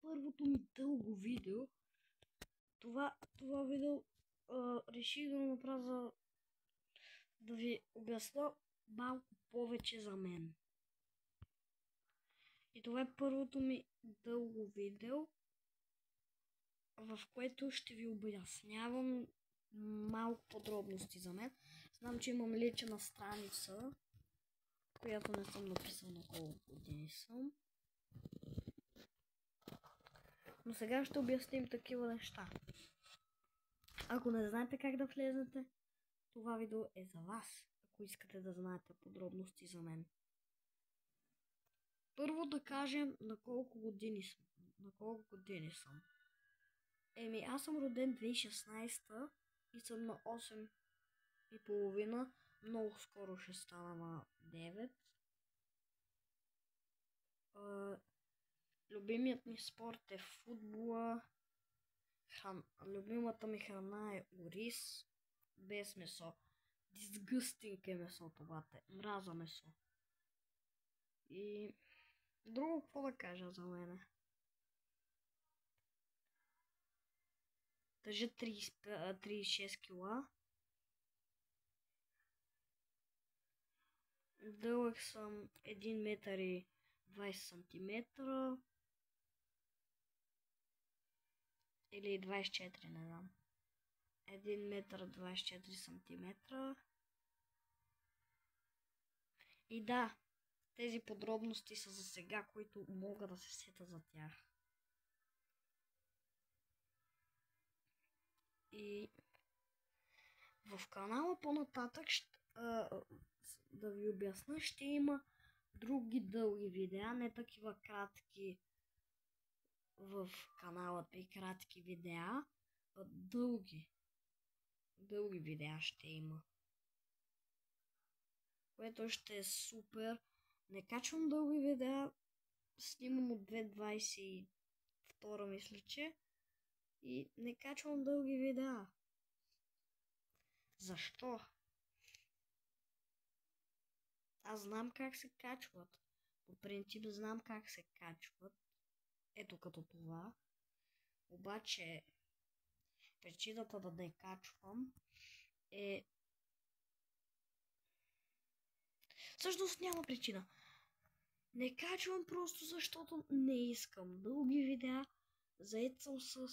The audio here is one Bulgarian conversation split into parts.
първото ми дълго видео. Това видео реших да го направя да ви обясня малко повече за мен. И това е първото ми дълго видео, в което ще ви обяснявам малко подробности за мен. Знам, че имам лична страница, която не съм написал на колко години съм. Но сега ще обясним такива неща. Ако не знаете как да влезете, това видео е за вас, ако искате да знаете подробности за мен. Първо да кажем на колко години съм. Аз съм роден 2016 и съм на 8 и половина. Много скоро ще стана на 9. Любимият ми спорт е футбола. Любимата ми храна е ориз без месо. Disgusting е месото, бате. Мраза месо. И друго какво да кажа за мене? Тежа 36 кила. Дълъг съм 1 метър и 20 сантиметра. Или 24, не знам. 1 метър 24 сантиметра. И да, тези подробности са за сега, които мога да се сета за тях. И в канала по-нататък да ви обясня, ще има други дълги видеа, не такива кратки в канала и кратки видеа, а дълги видеа ще има. Което ще е супер. Не качвам дълги видеа, снимам от 2022 мисля, че. И не качвам дълги видеа. Защо? Аз знам как се качват. По принцип знам как се качват. Ето като това. Обаче причината да не качвам е... Всъщност няма причина. Не качвам просто защото не искам. Дълги видеа. Заед съм с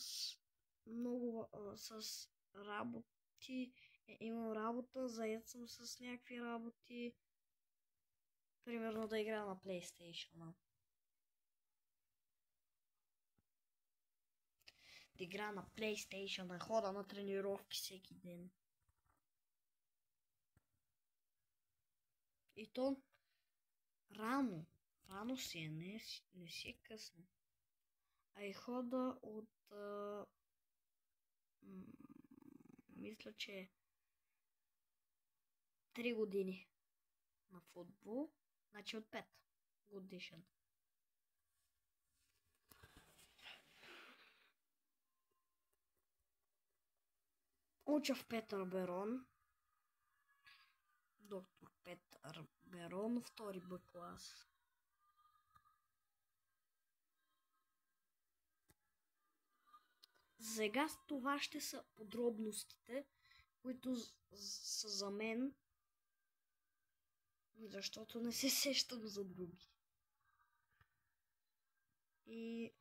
много с работи. Имам работа, заед съм с някакви работи. Примерно да игра на PlayStation. Да игра на PlayStation, да хода на тренировки всеки ден. И то рано. Рано си е, не си е късно. А и хода от... мисля, че 3 години на футбол. Значи от 5 годишен. Уча в Петър Берон. Доктор Петър Берон, втори Б клас. Сега това ще са подробностите, които са за мен, защото не се сещам за други. И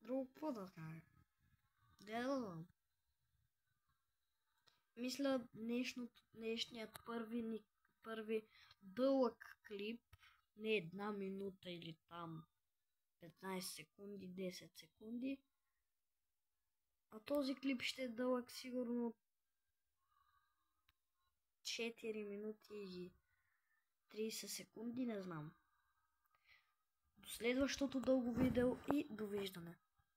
друго какво да кажа? Да. Мисля, днешният първи дълъг клип, не 1 минута или там 15 секунди, 10 секунди, а този клип ще е дълъг сигурно 4 минути и 30 секунди, не знам. До следващото дълго видео и довиждане.